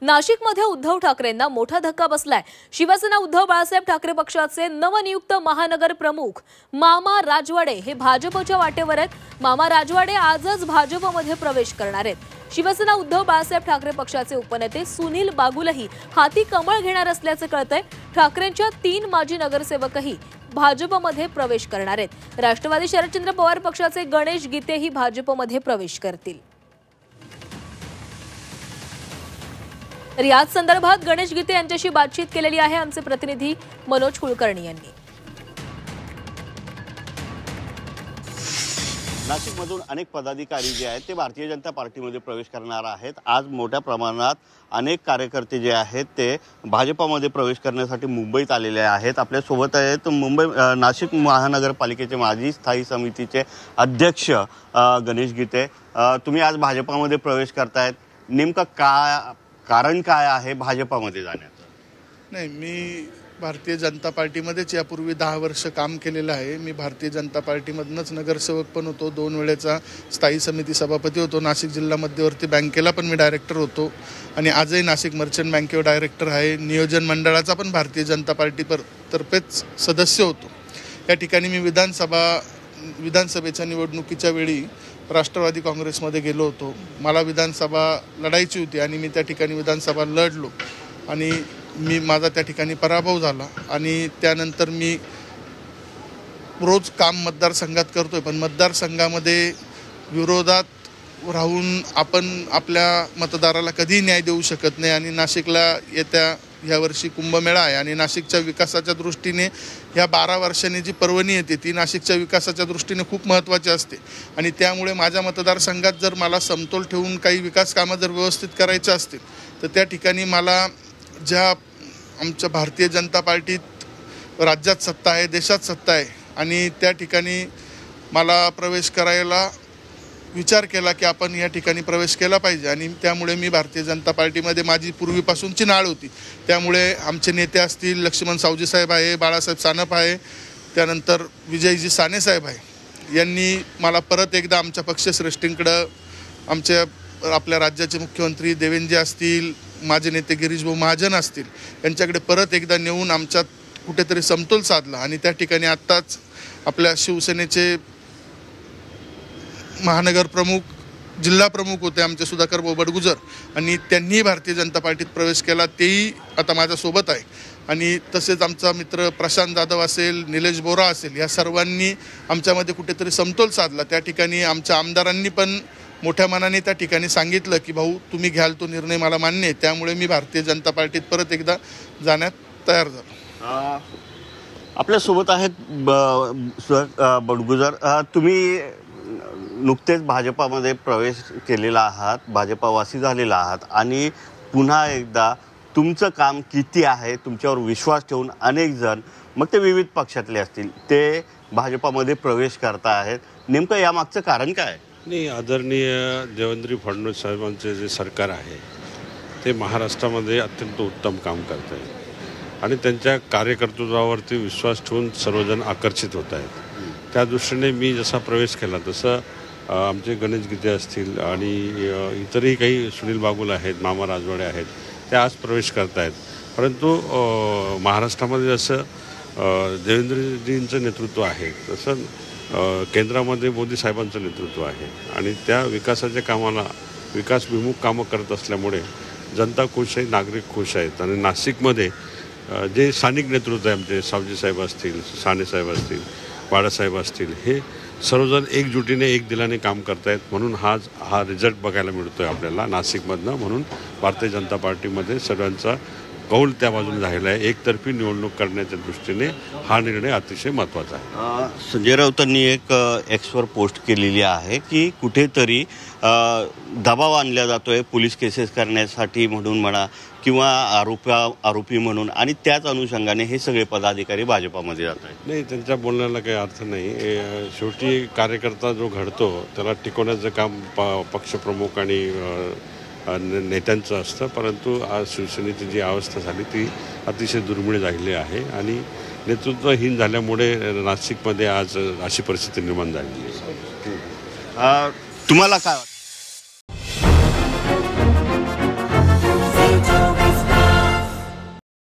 नाशिकमध्ये उद्धव ठाकरेंना मोठा धक्का बसलाय। शिवसेना उद्धव बाळासाहेब ठाकरे पक्षाचे नवनियुक्त महानगर प्रमुख मामा राजवाडे हे भाजपच्या वाटेवर आहेत। मामा राजवाडे आजच भाजपमध्ये प्रवेश करणार आहेत। शिवसेना उद्धव बाळासाहेब ठाकरे पक्षाचे उपनेते सुनील बागुलही हाती कमळ घेणार असल्याचे कळतंय। ठाकरेंच्या 3 माजी नगरसेवकही भाजपमध्ये प्रवेश करणार आहेत। राष्ट्रवादी शरदचंद्र पवार पक्षाचे गणेश गीतेही भाजपमध्ये प्रवेश करतील। तर याच संदर्भात गणेश गीते यांच्याशी बातचीत केलेली आहे आमचे प्रतिनिधी मनोज कुलकर्णी यांनी। नाशिकमधून अनेक पदाधिकारी जे आहेत ते भारतीय जनता पार्टीमध्ये प्रवेश करणार आहेत। आज मोठ्या प्रमाणात अनेक कार्यकर्ते जे आहेत ते भाजपमध्ये प्रवेश करण्यासाठी मुंबईत आलेले आहेत। आपल्या सोबत आहेत नाशिक महानगरपालिकेचे माजी स्थायी समितीचे अध्यक्ष गणेश गीते। तुम्ही आज भाजपमध्ये प्रवेश करतायत, नेमका काय कारण काय आहे भाजपमध्ये जाण्याचं? नाही, मी भारतीय जनता पार्टीमध्येच यापूर्वी 10 वर्ष काम केलेलं आहे। मी भारतीय जनता पार्टीमधनंच नगरसेवक पण होतो, 2 वेळेचा स्थायी समिती सभापती होतो, नाशिक जिल्हा मध्यवर्ती बँकेला पण मी डायरेक्टर होतो आणि आजही नाशिक मर्चंट बँकेवर डायरेक्टर आहे। नियोजन मंडळाचा पण भारतीय जनता पार्टी तर्फेच सदस्य होतो। या ठिकाणी मी विधानसभेच्या निवडणुकीच्या वेळी राष्ट्रवादी काँग्रेसमध्ये गेलो होतो। मला विधानसभा लढायची होती आणि मी त्या ठिकाणी विधानसभा लढलो आणि माझा त्या ठिकाणी पराभव झाला आणि त्यानंतर मी रोज काम मतदारसंघात करतोय, पण मतदारसंघामध्ये विरोधात राहून आपण आपल्या मतदाराला कधीही न्याय देऊ शकत नाही आणि नाशिकला यावर्षी कुंभमेळा आहे आणि नाशिकच्या विकासाच्या दृष्टीने ह्या 12 वर्षांनी जी पर्वणी येते ती नाशिकच्या विकासाच्या दृष्टीने खूप महत्त्वाची असते आणि त्यामुळे माझ्या मतदारसंघात जर मला समतोल ठेवून काही विकास कामं जर व्यवस्थित करायची असतील तर त्या ठिकाणी मला ज्या आमच्या भारतीय जनता पार्टीत राज्यात सत्ता आहे, देशात सत्ता आहे आणि त्या ठिकाणी मला प्रवेश करायला विचार केला की आपण या ठिकाणी प्रवेश केला पाहिजे आणि त्यामुळे मी भारतीय जनता पार्टीमध्ये माझी पूर्वीपासूनची नाळ होती। त्यामुळे आमचे नेते असतील, लक्ष्मण सावजी साहेब आहे, बाळासाहेब सानप आहे, त्यानंतर विजयजी साने साहेब आहे, यांनी मला परत एकदा आमच्या पक्षश्रेष्ठींकडं आपल्या राज्याचे मुख्यमंत्री देवेंद्रजी असतील, माझे नेते गिरीशभाऊ महाजन असतील, यांच्याकडे परत एकदा नेऊन आमच्यात कुठेतरी समतोल साधला आणि त्या ठिकाणी आत्ताच आपल्या शिवसेनेचे महानगर प्रमुख, जिल्हा प्रमुख होते आमचे सुधाकर भाऊ बडगुजर आणि त्यांनीही भारतीय जनता पार्टीत प्रवेश केला, तेही आता माझ्यासोबत आहे आणि तसेच आमचा मित्र प्रशांत जाधव असेल, निलेश बोरा असेल, या सर्वांनी आमच्यामध्ये कुठेतरी समतोल साधला। त्या ठिकाणी आमच्या आमदारांनी पण मोठ्या मनाने त्या ठिकाणी सांगितलं की भाऊ तुम्ही घ्याल तो निर्णय मला मान्य आहे, त्यामुळे मी भारतीय जनता पार्टीत परत एकदा जाण्यात तयार झालो। आपल्यासोबत आहेत बडगुजर, तुम्ही नुकतेच भाजपामध्ये प्रवेश केलेला आहात, भाजपावासी झालेला आहात आणि पुन्हा एकदा तुमचं काम किती आहे, तुमच्यावर विश्वास ठेवून अनेक जण, मग ते विविध पक्षातले असतील, ते भाजपामध्ये प्रवेश करता आहेत, नेमकं यामागचं कारण काय? नाही, आदरणीय देवेंद्र फडणवीस साहेबांचे जे सरकार आहे ते महाराष्ट्रामध्ये अत्यंत उत्तम काम करत आहे आणि त्यांच्या कार्यकर्तृत्वावरती विश्वास ठेवून सर्वजण आकर्षित होत आहेत। त्या दृष्टीने मी जसा प्रवेश केला तसं आमचे गणेश गीते असतील आणि इतरही काही सुनील बागुल आहेत, मामा राजवाडे आहेत, ते आज प्रवेश करत आहेत। परंतु महाराष्ट्रामध्ये जसं देवेंद्रजींचं नेतृत्व आहे तसं केंद्रामध्ये मोदी साहेबांचं नेतृत्व आहे आणि त्या विकासाच्या कामाला विकासभिमुख कामं करत असल्यामुळे जनता खुश आहे, नागरिक खुश आहेत आणि नाशिकमध्ये जे स्थानिक नेतृत्व आहे, आमचे सावजी साहेब असतील, साने साहेब असतील, बाळासाहेब असतील, हे सर्वजण एकजुटीने एक दिलाने काम करतायत म्हणून हा रिझल्ट बघायला मिळतो आहे आपल्याला नाशिकमधनं। म्हणून भारतीय जनता पार्टीमध्ये सर्वांचा कौल त्या बाजूने झालेला आहे। एकतर्फी निवडणूक करण्याच्या दृष्टीने हा निर्णय अतिशय महत्त्वाचा आहे। संजय राऊतांनी एक एक्सवर पोस्ट केलेली आहे की कुठेतरी दबाव आणला जातोय पोलीस केसेस करण्यासाठी म्हणून म्हणा किंवा आरोपी म्हणून आणि त्याच अनुषंगाने हे सगळे पदाधिकारी भाजपामध्ये जात आहेत। नाही, त्यांच्या बोलण्याला काही अर्थ नाही। शेवटी कार्यकर्ता जो घडतो त्याला टिकवण्याचं काम पक्षप्रमुख आणि नेत्यांचं असतं, परंतु आज शिवसेनेची जी अवस्था झाली ती अतिशय दुर्मिळ झालेली आहे आणि नेतृत्वहीन झाल्यामुळे नाशिकमध्ये आज अशी परिस्थिती निर्माण झालेली आहे। तुम्हाला काय वाटतं?